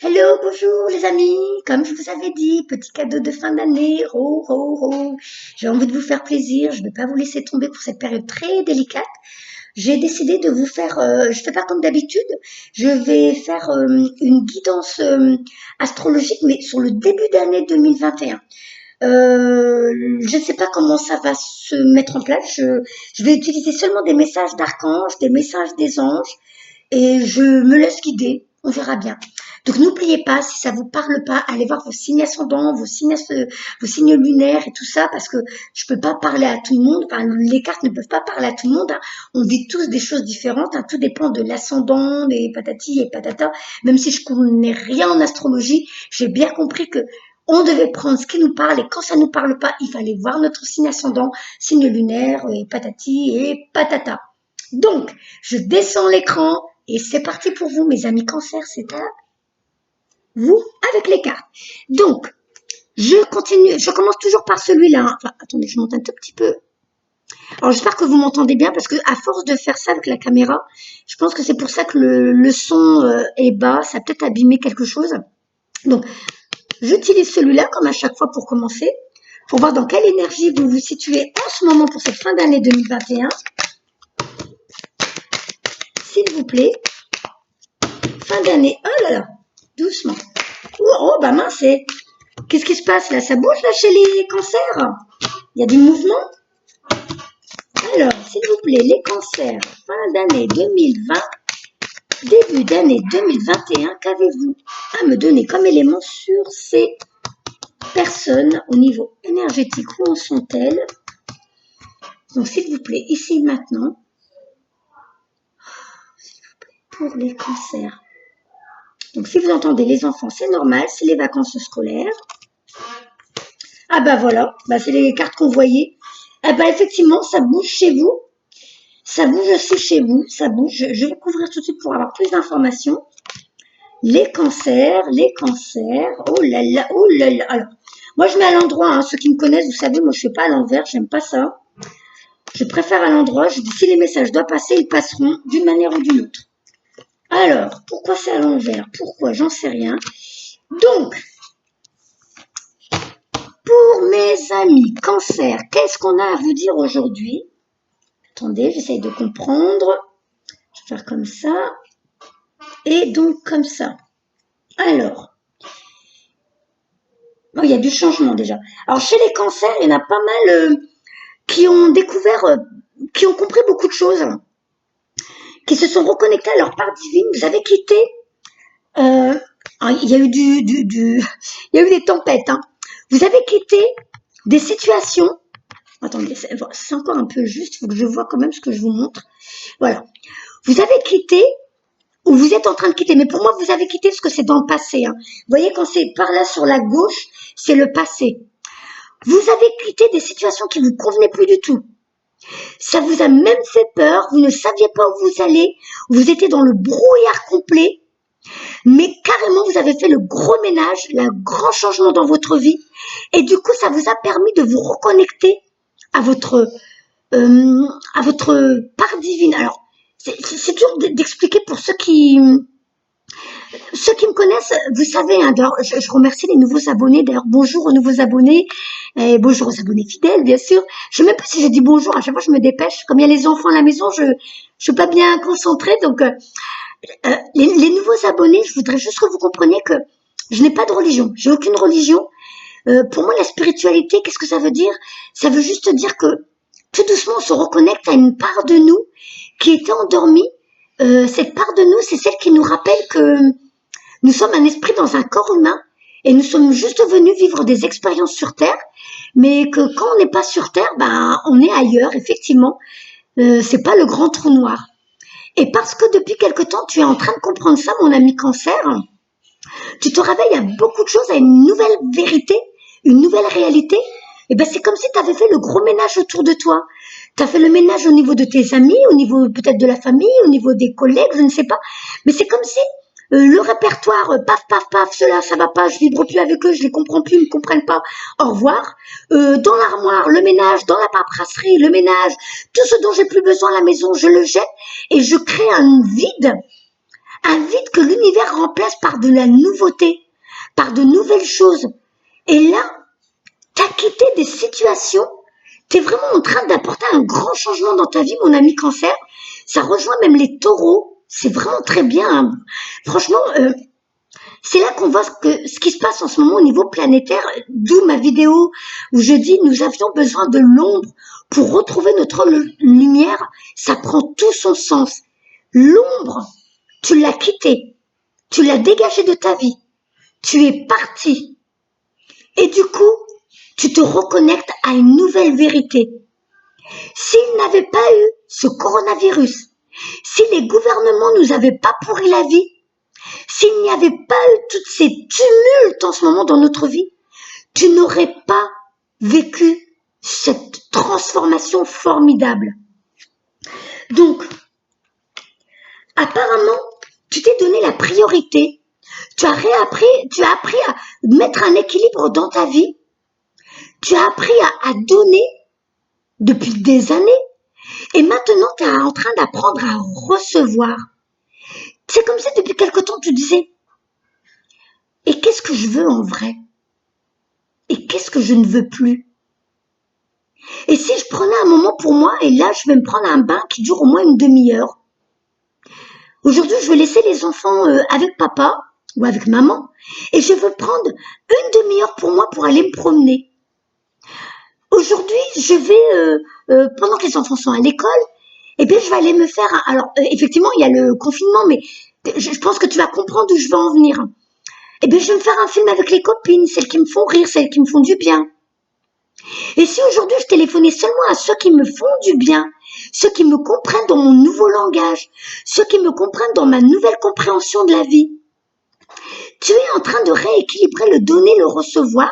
Hello, bonjour les amis. Comme je vous avais dit, petit cadeau de fin d'année. Oh, oh, oh. J'ai envie de vous faire plaisir. Je ne vais pas vous laisser tomber pour cette période très délicate. J'ai décidé de vous faire, je fais pas comme d'habitude. Je vais faire une guidance astrologique, mais sur le début d'année 2021. Je ne sais pas comment ça va se mettre en place. Je vais utiliser seulement des messages d'archanges, des messages des anges, et je me laisse guider. On verra bien. Donc n'oubliez pas, si ça vous parle pas, allez voir vos signes ascendants, vos signes lunaires et tout ça, parce que je peux pas parler à tout le monde. Enfin, les cartes ne peuvent pas parler à tout le monde, hein. On vit tous des choses différentes, hein. Tout dépend de l'ascendant, des patati et patata. Même si je connais rien en astrologie, j'ai bien compris que on devait prendre ce qui nous parle, et quand ça nous parle pas, il fallait voir notre signe ascendant, signe lunaire et patati et patata. Donc, je descends l'écran et c'est parti pour vous, mes amis cancer, c'est à vous avec les cartes. Donc, je continue, je commence toujours par celui-là, hein. Enfin, attendez, je monte un tout petit peu. Alors, j'espère que vous m'entendez bien parce que à force de faire ça avec la caméra, je pense que c'est pour ça que le son est bas, ça a peut-être abîmé quelque chose. Donc, j'utilise celui-là comme à chaque fois pour commencer, pour voir dans quelle énergie vous vous situez en ce moment pour cette fin d'année 2021. S'il vous plaît, fin d'année. Oh là là, doucement. Oh, bah mince, qu'est-ce qui se passe là? Ça bouge là chez les cancers? Il y a du mouvement? Alors, s'il vous plaît, les cancers, fin d'année 2020, début d'année 2021, qu'avez-vous à me donner comme élément sur ces personnes au niveau énergétique? Où en sont-elles? Donc, s'il vous plaît, ici maintenant, pour les cancers. Donc, si vous entendez les enfants, c'est normal, c'est les vacances scolaires. Ah bah voilà, bah c'est les cartes qu'on voyait. Ah bah effectivement, ça bouge chez vous. Ça bouge aussi chez vous, ça bouge. Je vais couvrir tout de suite pour avoir plus d'informations. Les cancers, oh là là, oh là là. Alors, moi je mets à l'endroit, hein. Ceux qui me connaissent, vous savez, moi je fais pas à l'envers, j'aime pas ça. Je préfère à l'endroit, je dis si les messages doivent passer, ils passeront d'une manière ou d'une autre. Alors, pourquoi c'est à l'envers? Pourquoi? J'en sais rien. Donc, pour mes amis cancer, qu'est-ce qu'on a à vous dire aujourd'hui? Attendez, j'essaye de comprendre. Je vais faire comme ça. Et donc comme ça. Alors, il y a du changement déjà. Alors chez les cancers, il y en a pas mal qui ont découvert, qui ont compris beaucoup de choses, qui se sont reconnectés à leur part divine. Vous avez quitté, il y a eu il y a eu des tempêtes, hein. Vous avez quitté des situations. Attendez, c'est encore un peu juste, il faut que je vois quand même ce que je vous montre. Voilà. Vous avez quitté, ou vous êtes en train de quitter, mais pour moi, vous avez quitté parce que c'est dans le passé, hein. Vous voyez, quand c'est par là sur la gauche, c'est le passé. Vous avez quitté des situations qui vous convenaient plus du tout. Ça vous a même fait peur, vous ne saviez pas où vous allez, vous étiez dans le brouillard complet, mais carrément vous avez fait le gros ménage, le grand changement dans votre vie, et du coup ça vous a permis de vous reconnecter à votre part divine. Alors c'est dur d'expliquer pour ceux qui me connaissent, vous savez, hein, je remercie les nouveaux abonnés. D'ailleurs, bonjour aux nouveaux abonnés et bonjour aux abonnés fidèles, bien sûr. Je sais même pas si je dis bonjour. À chaque fois, je me dépêche. Comme il y a les enfants à la maison, je suis pas bien concentrée. Donc, les nouveaux abonnés, je voudrais juste que vous compreniez que je n'ai pas de religion. J'ai aucune religion. Pour moi, la spiritualité, qu'est-ce que ça veut dire? Ça veut juste dire que tout doucement, on se reconnecte à une part de nous qui était endormie. Cette part de nous, c'est celle qui nous rappelle que nous sommes un esprit dans un corps humain et nous sommes juste venus vivre des expériences sur Terre, mais que quand on n'est pas sur Terre, ben on est ailleurs, effectivement. C'est pas le grand trou noir. Et parce que depuis quelque temps, tu es en train de comprendre ça, mon ami cancer, tu te réveilles à beaucoup de choses, à une nouvelle vérité, une nouvelle réalité. Et ben c'est comme si tu avais fait le gros ménage autour de toi. Tu as fait le ménage au niveau de tes amis, au niveau peut-être de la famille, au niveau des collègues, je ne sais pas. Mais c'est comme si le répertoire, paf, paf, paf, cela, ça va pas, je vibre plus avec eux, je les comprends plus, ils me comprennent pas, au revoir. Dans l'armoire, le ménage, dans la paperasserie, le ménage, tout ce dont j'ai plus besoin à la maison, je le jette et je crée un vide invite que l'univers remplace par de la nouveauté, par de nouvelles choses. Et là, t'as quitté des situations, t'es vraiment en train d'apporter un grand changement dans ta vie, mon ami Cancer. Ça rejoint même les taureaux, c'est vraiment très bien, hein. Franchement, c'est là qu'on voit ce qui se passe en ce moment au niveau planétaire, d'où ma vidéo où je dis nous avions besoin de l'ombre pour retrouver notre lumière. Ça prend tout son sens. L'ombre, tu l'as quittée, tu l'as dégagée de ta vie, tu es parti. Et du coup, tu te reconnectes à une nouvelle vérité. S'il n'avait pas eu ce coronavirus, si les gouvernements nous avaient pas pourri la vie, s'il n'y avait pas eu toutes ces tumultes en ce moment dans notre vie, tu n'aurais pas vécu cette transformation formidable. Donc, apparemment, tu t'es donné la priorité, tu as appris à mettre un équilibre dans ta vie, tu as appris à donner depuis des années, et maintenant tu es en train d'apprendre à recevoir. C'est comme si depuis quelque temps tu disais, et qu'est-ce que je veux en vrai? Et qu'est-ce que je ne veux plus? Et si je prenais un moment pour moi, et là je vais me prendre un bain qui dure au moins une demi-heure. Aujourd'hui je vais laisser les enfants avec papa ou avec maman, et je veux prendre une demi-heure pour moi pour aller me promener. Aujourd'hui je vais, pendant que les enfants sont à l'école, eh bien je vais aller me faire, alors effectivement il y a le confinement, mais je pense que tu vas comprendre où je veux en venir. Eh bien je vais me faire un film avec les copines, celles qui me font rire, celles qui me font du bien. Et si aujourd'hui je téléphonais seulement à ceux qui me font du bien, ceux qui me comprennent dans mon nouveau langage, ceux qui me comprennent dans ma nouvelle compréhension de la vie, tu es en train de rééquilibrer le donner, le recevoir,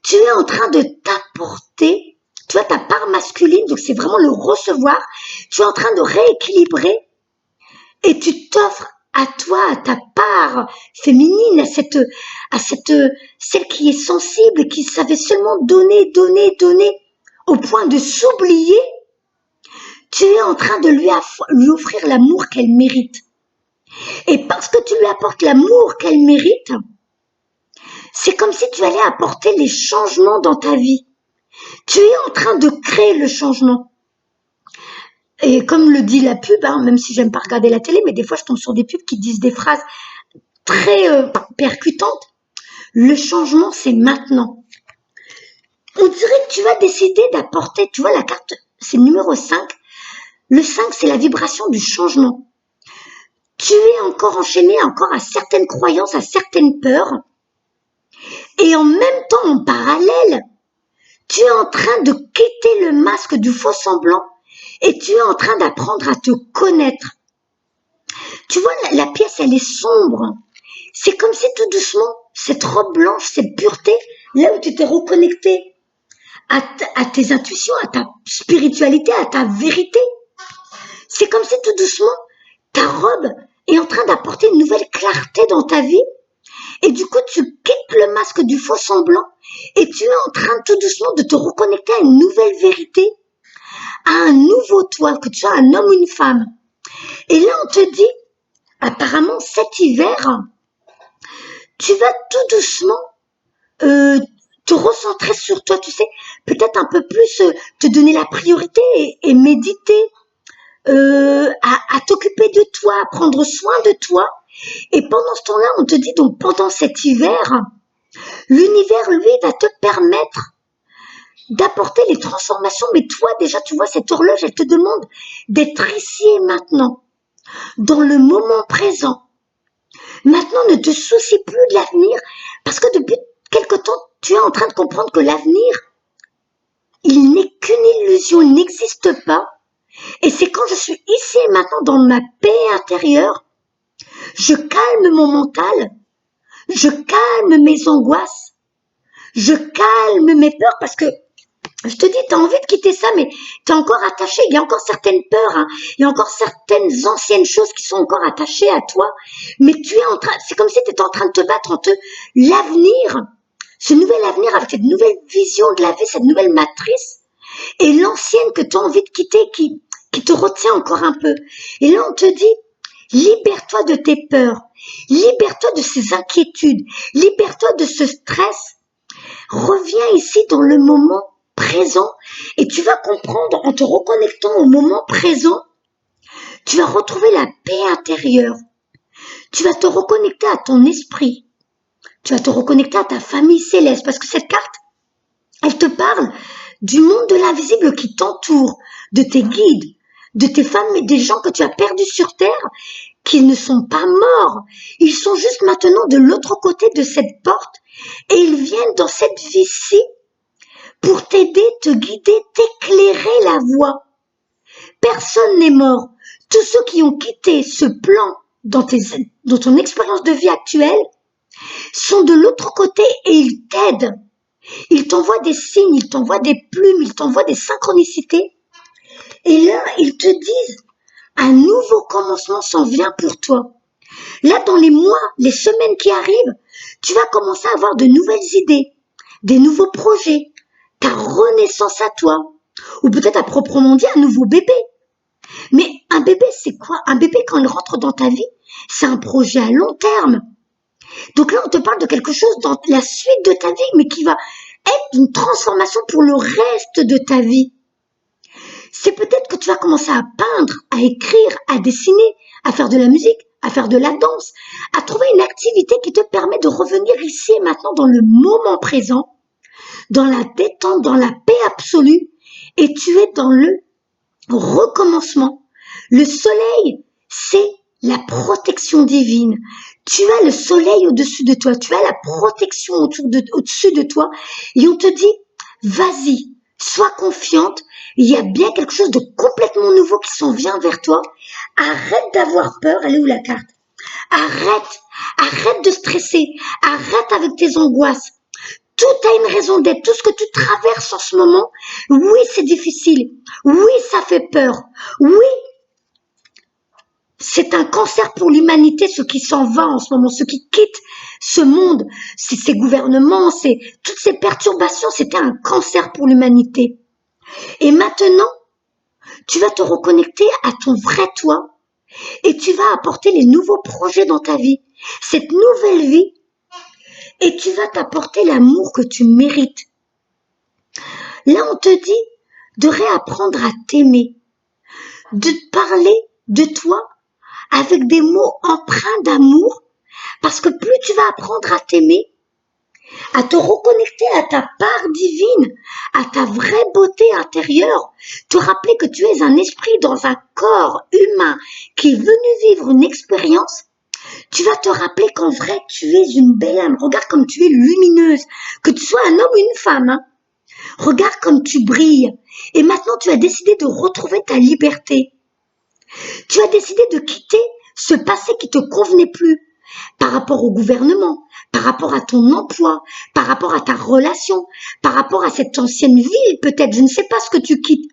tu es en train de t'apporter, tu vois, ta part masculine, donc c'est vraiment le recevoir, tu es en train de rééquilibrer et tu t'offres à toi, à ta part féminine, à cette, celle qui est sensible, qui savait seulement donner, donner, donner, au point de s'oublier. Tu es en train de lui offrir l'amour qu'elle mérite. Et parce que tu lui apportes l'amour qu'elle mérite, c'est comme si tu allais apporter les changements dans ta vie. Tu es en train de créer le changement. Et comme le dit la pub, hein, même si j'aime pas regarder la télé, mais des fois je tombe sur des pubs qui disent des phrases très percutantes. Le changement, c'est maintenant. On dirait que tu as décidé d'apporter, tu vois la carte, c'est le numéro 5. Le 5, c'est la vibration du changement. Tu es encore enchaîné encore à certaines croyances, à certaines peurs. Et en même temps, en parallèle, tu es en train de quitter le masque du faux semblant et tu es en train d'apprendre à te connaître. Tu vois, la pièce, elle est sombre. C'est comme si tout doucement, cette robe blanche, cette pureté, là où tu t'es reconnecté à tes intuitions, à ta spiritualité, à ta vérité, c'est comme si tout doucement, ta robe est en train d'apporter une nouvelle clarté dans ta vie. Et du coup, tu quittes le masque du faux semblant et tu es en train tout doucement de te reconnecter à une nouvelle vérité, à un nouveau toi, que tu sois un homme ou une femme. Et là, on te dit, apparemment, cet hiver, tu vas tout doucement te recentrer sur toi, tu sais, peut-être un peu plus te donner la priorité et méditer, à t'occuper de toi, à prendre soin de toi. Et pendant ce temps-là, on te dit donc pendant cet hiver, l'univers, lui, va te permettre d'apporter les transformations. Mais toi, déjà, tu vois, cette horloge, elle te demande d'être ici et maintenant, dans le moment présent. Maintenant, ne te soucie plus de l'avenir, parce que depuis quelque temps, tu es en train de comprendre que l'avenir, il n'est qu'une illusion, il n'existe pas. Et c'est quand je suis ici et maintenant dans ma paix intérieure, je calme mon mental, je calme mes angoisses, je calme mes peurs, parce que je te dis, tu as envie de quitter ça, mais tu es encore attaché, il y a encore certaines peurs, hein, il y a encore certaines anciennes choses qui sont encore attachées à toi, mais tu es en train, c'est comme si tu étais en train de te battre entre l'avenir, ce nouvel avenir avec cette nouvelle vision de la vie, cette nouvelle matrice, et l'ancienne que tu as envie de quitter, qui te retient encore un peu. Et là, on te dit, Libère-toi de tes peurs. Libère-toi de ces inquiétudes. Libère-toi de ce stress. Reviens ici dans le moment présent et tu vas comprendre en te reconnectant au moment présent, tu vas retrouver la paix intérieure. Tu vas te reconnecter à ton esprit. Tu vas te reconnecter à ta famille céleste parce que cette carte, elle te parle du monde de l'invisible qui t'entoure, de tes guides, de tes femmes et des gens que tu as perdus sur terre, qui ne sont pas morts. Ils sont juste maintenant de l'autre côté de cette porte et ils viennent dans cette vie-ci pour t'aider, te guider, t'éclairer la voie. Personne n'est mort. Tous ceux qui ont quitté ce plan dans ton expérience de vie actuelle sont de l'autre côté et ils t'aident. Ils t'envoient des signes, ils t'envoient des plumes, ils t'envoient des synchronicités. Et là, ils te disent, un nouveau commencement s'en vient pour toi. Là, dans les mois, les semaines qui arrivent, tu vas commencer à avoir de nouvelles idées, des nouveaux projets, ta renaissance à toi, ou peut-être à proprement dit un nouveau bébé. Mais un bébé, c'est quoi? Un bébé, quand il rentre dans ta vie, c'est un projet à long terme. Donc là, on te parle de quelque chose dans la suite de ta vie, mais qui va être une transformation pour le reste de ta vie. C'est peut-être que tu vas commencer à peindre, à écrire, à dessiner, à faire de la musique, à faire de la danse, à trouver une activité qui te permet de revenir ici et maintenant dans le moment présent, dans la détente, dans la paix absolue, et tu es dans le recommencement. Le soleil, c'est la protection divine. Tu as le soleil au-dessus de toi, tu as la protection au-dessus de toi, et on te dit, vas-y, sois confiante, il y a bien quelque chose de complètement nouveau qui s'en vient vers toi. Arrête d'avoir peur, elle est où la carte? Arrête de stresser, arrête avec tes angoisses. Tout a une raison d'être, tout ce que tu traverses en ce moment, oui c'est difficile, oui ça fait peur, oui c'est un cancer pour l'humanité, ce qui s'en va en ce moment, ce qui quitte ce monde, ces gouvernements, toutes ces perturbations, c'était un cancer pour l'humanité. Et maintenant, tu vas te reconnecter à ton vrai toi et tu vas apporter les nouveaux projets dans ta vie, cette nouvelle vie, et tu vas t'apporter l'amour que tu mérites. Là, on te dit de réapprendre à t'aimer, de te parler de toi avec des mots empreints d'amour, parce que plus tu vas apprendre à t'aimer, à te reconnecter à ta part divine, à ta vraie beauté intérieure, te rappeler que tu es un esprit dans un corps humain qui est venu vivre une expérience, tu vas te rappeler qu'en vrai, tu es une belle âme. Regarde comme tu es lumineuse, que tu sois un homme ou une femme, hein. Regarde comme tu brilles. Et maintenant, tu as décidé de retrouver ta liberté. Tu as décidé de quitter ce passé qui te convenait plus par rapport au gouvernement, par rapport à ton emploi, par rapport à ta relation, par rapport à cette ancienne vie peut-être, je ne sais pas ce que tu quittes.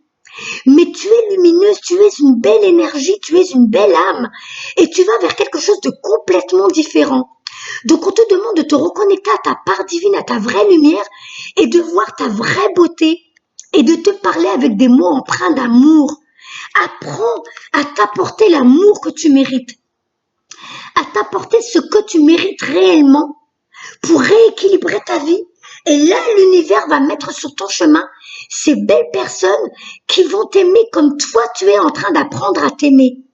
Mais tu es lumineuse, tu es une belle énergie, tu es une belle âme et tu vas vers quelque chose de complètement différent. Donc on te demande de te reconnecter à ta part divine, à ta vraie lumière et de voir ta vraie beauté et de te parler avec des mots empreints d'amour. Apprends à t'apporter l'amour que tu mérites, à t'apporter ce que tu mérites réellement pour rééquilibrer ta vie. Et là, l'univers va mettre sur ton chemin ces belles personnes qui vont t'aimer comme toi, tu es en train d'apprendre à t'aimer.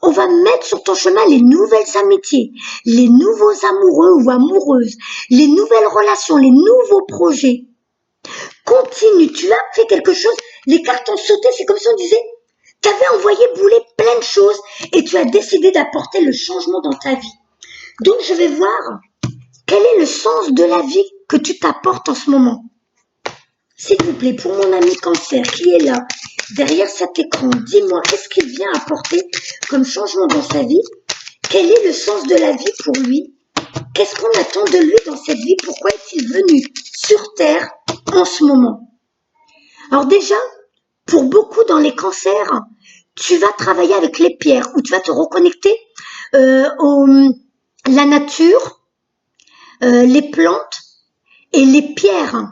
On va mettre sur ton chemin les nouvelles amitiés, les nouveaux amoureux ou amoureuses, les nouvelles relations, les nouveaux projets. Continue, tu as fait quelque chose, les cartes ont sauté, c'est comme si on disait, tu avais envoyé bouler plein de choses et tu as décidé d'apporter le changement dans ta vie. Donc je vais voir quel est le sens de la vie que tu t'apportes en ce moment. S'il vous plaît, pour mon ami Cancer qui est là, derrière cet écran, dis-moi, qu'est-ce qu'il vient apporter comme changement dans sa vie? Quel est le sens de la vie pour lui? Qu'est-ce qu'on attend de lui dans cette vie? Pourquoi est-il venu sur Terre en ce moment? Alors déjà, pour beaucoup dans les cancers, tu vas travailler avec les pierres ou tu vas te reconnecter la nature, les plantes et les pierres.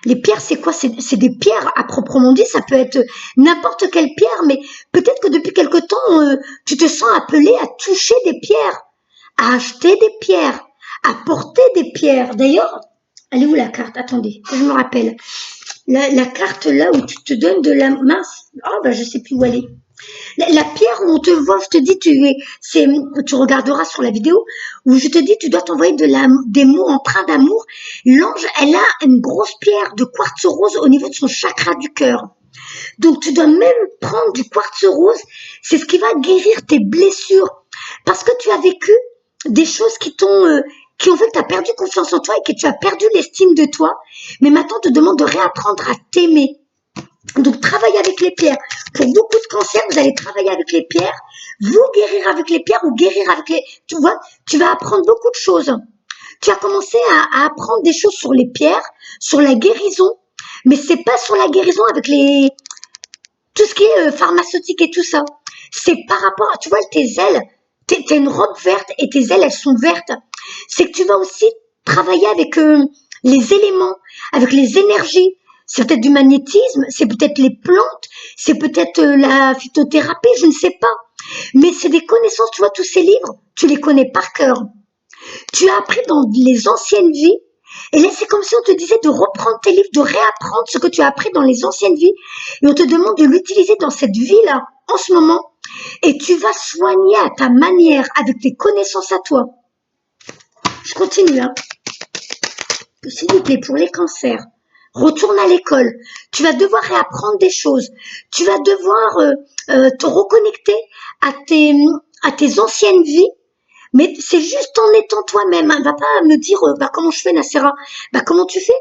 Les pierres, c'est quoi? C'est des pierres à proprement dit. Ça peut être n'importe quelle pierre, mais peut-être que depuis quelque temps, tu te sens appelé à toucher des pierres, à acheter des pierres, à porter des pierres. D'ailleurs, elle est où la carte? Attendez, que je me rappelle. La carte là où tu te donnes de la mince. Oh, ben, je sais plus où elle est. La pierre où on te voit, je te dis, tu regarderas sur la vidéo, où je te dis, tu dois t'envoyer des mots empreints d'amour. L'ange, elle a une grosse pierre de quartz rose au niveau de son chakra du cœur. Donc, tu dois même prendre du quartz rose. C'est ce qui va guérir tes blessures. Parce que tu as vécu des choses qui ont fait que tu as perdu confiance en toi et que tu as perdu l'estime de toi. Mais maintenant, on te demande de réapprendre à t'aimer. Donc, travaillez avec les pierres. Pour beaucoup de cancers, vous allez travailler avec les pierres, vous guérir avec les pierres ou guérir avec les... Tu vois, tu vas apprendre beaucoup de choses. Tu as commencé à apprendre des choses sur les pierres, sur la guérison, mais c'est pas sur la guérison avec tout ce qui est pharmaceutique et tout ça. C'est par rapport à, tu vois, tes ailes. T'as une robe verte et tes ailes, elles sont vertes. C'est que tu vas aussi travailler avec les éléments, avec les énergies. C'est peut-être du magnétisme, c'est peut-être les plantes, c'est peut-être la phytothérapie, je ne sais pas. Mais c'est des connaissances, tu vois, tous ces livres, tu les connais par cœur. Tu as appris dans les anciennes vies. Et là, c'est comme si on te disait de reprendre tes livres, de réapprendre ce que tu as appris dans les anciennes vies. Et on te demande de l'utiliser dans cette vie-là, en ce moment. Et tu vas soigner à ta manière, avec tes connaissances à toi. Je continue, hein. S'il vous plaît, pour les cancers, retourne à l'école. Tu vas devoir réapprendre des choses. Tu vas devoir te reconnecter à tes anciennes vies. Mais c'est juste en étant toi-même. Hein. Va pas me dire, comment je fais, Nacera? Comment tu fais?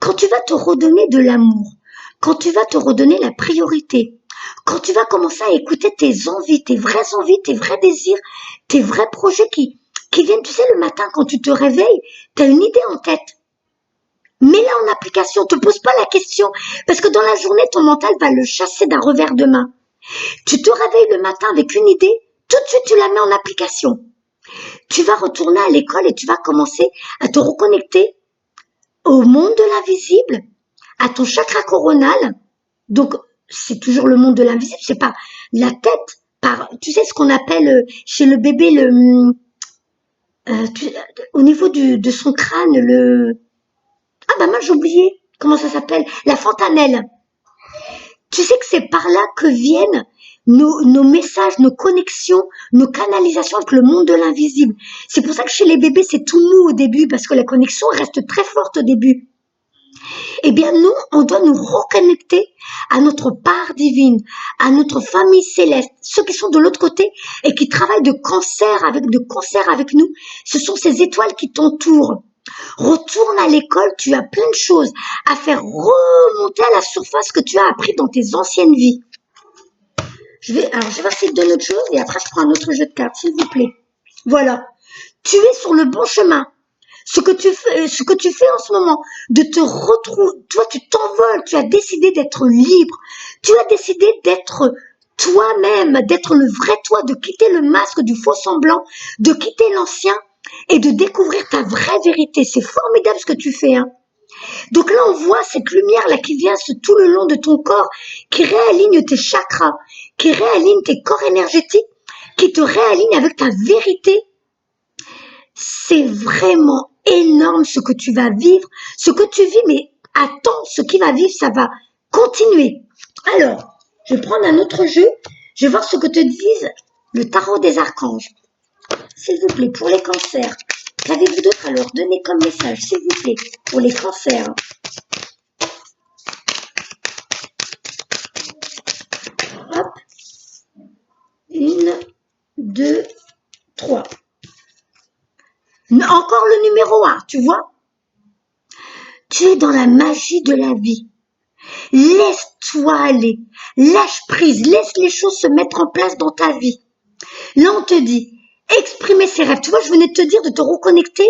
Quand tu vas te redonner de l'amour, quand tu vas te redonner la priorité, quand tu vas commencer à écouter tes envies, tes vrais désirs, tes vrais projets qui viennent, tu sais, le matin quand tu te réveilles, tu as une idée en tête. Mets-la en application, te pose pas la question, parce que dans la journée, ton mental va le chasser d'un revers de main. Tu te réveilles le matin avec une idée, tout de suite tu la mets en application. Tu vas retourner à l'école et tu vas commencer à te reconnecter au monde de l'invisible, à ton chakra coronal. Donc, c'est toujours le monde de l'invisible, c'est pas la tête, tu sais ce qu'on appelle chez le bébé au niveau de son crâne, mince, j'ai oublié, comment ça s'appelle? La fontanelle. Tu sais que c'est par là que viennent nos messages, nos connexions, nos canalisations avec le monde de l'invisible. C'est pour ça que chez les bébés, c'est tout mou au début, parce que la connexion reste très forte au début. Eh bien, nous, on doit nous reconnecter à notre part divine, à notre famille céleste. Ceux qui sont de l'autre côté et qui travaillent de concert avec nous, ce sont ces étoiles qui t'entourent. Retourne à l'école, tu as plein de choses à faire remonter à la surface que tu as appris dans tes anciennes vies. Je vais essayer de donner autre chose et après je prends un autre jeu de cartes, s'il vous plaît. Voilà. Tu es sur le bon chemin. Ce que tu fais en ce moment, de te retrouver, toi tu t'envoles, tu as décidé d'être libre, tu as décidé d'être toi-même, d'être le vrai toi, de quitter le masque du faux semblant, de quitter l'ancien et de découvrir ta vraie vérité. C'est formidable ce que tu fais, hein. Donc là, on voit cette lumière-là qui vient tout le long de ton corps, qui réaligne tes chakras, qui réaligne tes corps énergétiques, qui te réaligne avec ta vérité. C'est vraiment énorme ce que tu vas vivre, ce que tu vis, mais attends, ce qui va vivre, ça va continuer. Alors, je vais prendre un autre jeu, je vais voir ce que te disent le tarot des archanges. S'il vous plaît, pour les cancers, qu'avez-vous d'autre à leur donner comme message, s'il vous plaît, pour les cancers? Hop. 1, 2, 3. Encore le numéro 1, tu vois? Tu es dans la magie de la vie. Laisse-toi aller. Lâche prise. Laisse les choses se mettre en place dans ta vie. Là, on te dit, exprimer ses rêves. Tu vois, je venais de te dire de te reconnecter.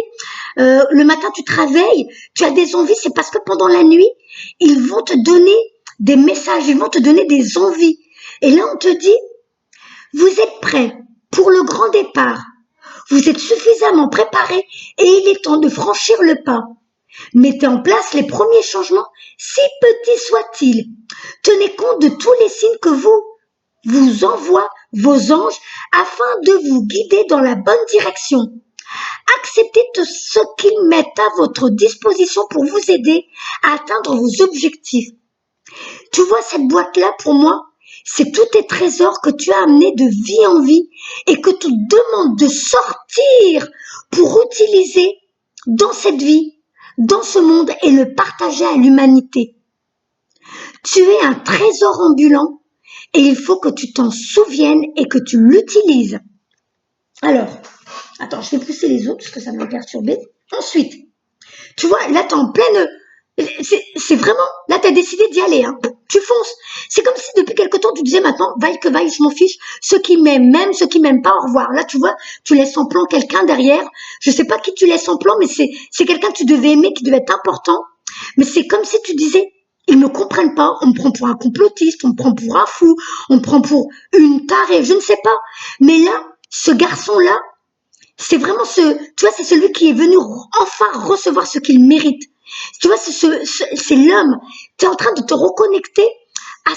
Le matin, tu te réveilles, tu as des envies. C'est parce que pendant la nuit, ils vont te donner des messages, ils vont te donner des envies. Et là, on te dit, vous êtes prêts pour le grand départ. Vous êtes suffisamment préparés et il est temps de franchir le pas. Mettez en place les premiers changements, si petits soient-ils. Tenez compte de tous les signes que vous envoient vos anges afin de vous guider dans la bonne direction. Acceptez tout ce qu'ils mettent à votre disposition pour vous aider à atteindre vos objectifs. Tu vois, cette boîte-là, pour moi, c'est tous tes trésors que tu as amenés de vie en vie et que tu demandes de sortir pour utiliser dans cette vie, dans ce monde et le partager à l'humanité. Tu es un trésor ambulant et il faut que tu t'en souviennes et que tu l'utilises. Alors, attends, je vais pousser les autres parce que ça m'a perturbé. Ensuite, tu vois, là, t'es en pleine... C'est vraiment... Là, t'as décidé d'y aller, hein. Tu fonces. C'est comme si depuis quelque temps, tu disais maintenant, vaille que vaille, je m'en fiche. Ceux qui m'aiment, ceux qui m'aiment pas, au revoir. Là, tu vois, tu laisses en plan quelqu'un derrière. Je sais pas qui tu laisses en plan, mais c'est quelqu'un que tu devais aimer, qui devait être important. Mais c'est comme si tu disais, ils me comprennent pas. On me prend pour un complotiste, on me prend pour un fou, on me prend pour une tarée, je ne sais pas. Mais là, ce garçon-là, c'est vraiment tu vois, c'est celui qui est venu enfin recevoir ce qu'il mérite. Tu vois, c'est l'homme. Tu es en train de te reconnecter à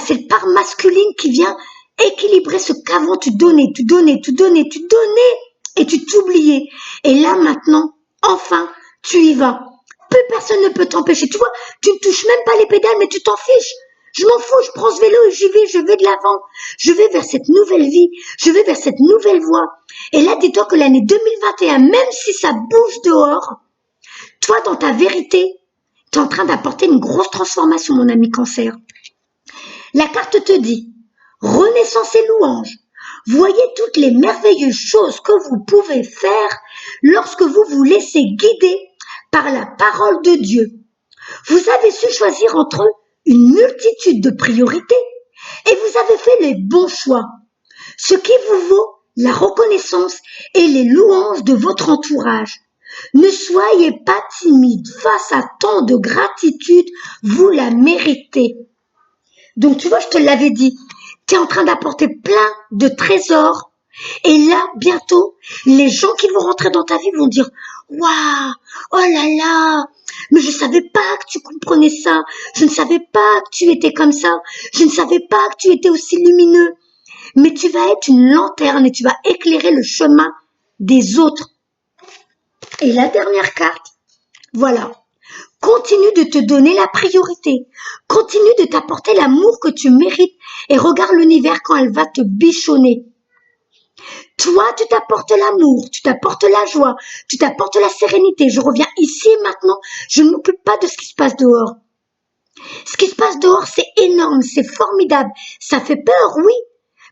cette part masculine qui vient équilibrer ce qu'avant tu donnais et tu t'oubliais. Et là, maintenant, enfin, tu y vas. Plus personne ne peut t'empêcher. Tu vois, tu ne touches même pas les pédales, mais tu t'en fiches. Je m'en fous, je prends ce vélo et je vais de l'avant. Je vais vers cette nouvelle vie, je vais vers cette nouvelle voie. Et là, dis-toi que l'année 2021, même si ça bouge dehors, toi, dans ta vérité, tu es en train d'apporter une grosse transformation, mon ami Cancer. La carte te dit, renaissance et louange. Voyez toutes les merveilleuses choses que vous pouvez faire lorsque vous vous laissez guider par la parole de Dieu. Vous avez su choisir entre une multitude de priorités et vous avez fait les bons choix, ce qui vous vaut la reconnaissance et les louanges de votre entourage. Ne soyez pas timide face à tant de gratitude, vous la méritez. Donc tu vois, je te l'avais dit, tu es en train d'apporter plein de trésors. Et là, bientôt, les gens qui vont rentrer dans ta vie vont dire « Waouh, oh là là, mais je savais pas que tu comprenais ça, je ne savais pas que tu étais comme ça, je ne savais pas que tu étais aussi lumineux. » Mais tu vas être une lanterne et tu vas éclairer le chemin des autres. Et la dernière carte, voilà. Continue de te donner la priorité. Continue de t'apporter l'amour que tu mérites et regarde l'univers quand elle va te bichonner. Toi, tu t'apportes l'amour, tu t'apportes la joie, tu t'apportes la sérénité. Je reviens ici et maintenant. Je ne m'occupe pas de ce qui se passe dehors. Ce qui se passe dehors, c'est énorme, c'est formidable. Ça fait peur, oui,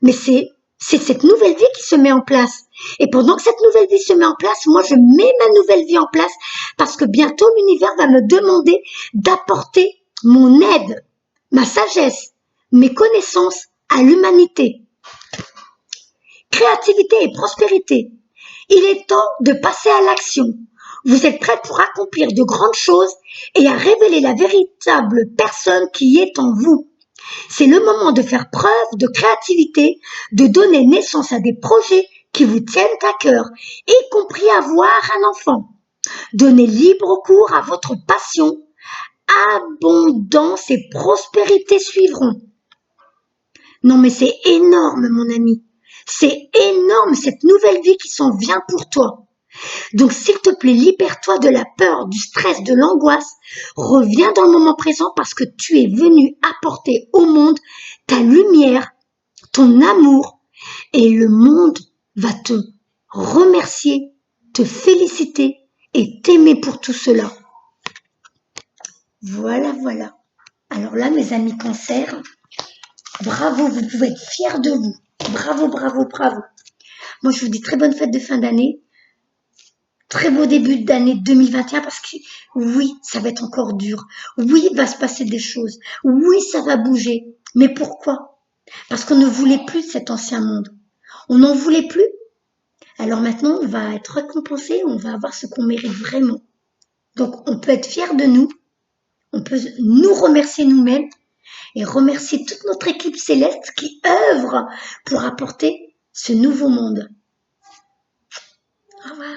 mais c'est cette nouvelle vie qui se met en place. Et pendant que cette nouvelle vie se met en place, moi, je mets ma nouvelle vie en place parce que bientôt, l'univers va me demander d'apporter mon aide, ma sagesse, mes connaissances à l'humanité. Créativité et prospérité. Il est temps de passer à l'action. Vous êtes prêts pour accomplir de grandes choses et à révéler la véritable personne qui est en vous. C'est le moment de faire preuve de créativité, de donner naissance à des projets qui vous tiennent à cœur, y compris avoir un enfant. Donnez libre cours à votre passion. Abondance et prospérité suivront. Non mais c'est énorme, mon ami. C'est énorme cette nouvelle vie qui s'en vient pour toi. Donc s'il te plaît, libère-toi de la peur, du stress, de l'angoisse. Reviens dans le moment présent parce que tu es venu apporter au monde ta lumière, ton amour et le monde va te remercier, te féliciter et t'aimer pour tout cela. Voilà, voilà. Alors là, mes amis Cancer, bravo, vous pouvez être fiers de vous. Bravo, bravo, bravo. Moi, je vous dis très bonne fête de fin d'année. Très beau début d'année 2021 parce que oui, ça va être encore dur. Oui, il va se passer des choses. Oui, ça va bouger. Mais pourquoi? Parce qu'on ne voulait plus de cet ancien monde. On n'en voulait plus. Alors maintenant, on va être récompensé, on va avoir ce qu'on mérite vraiment. Donc, on peut être fier de nous. On peut nous remercier nous-mêmes et remercier toute notre équipe céleste qui œuvre pour apporter ce nouveau monde. Au revoir.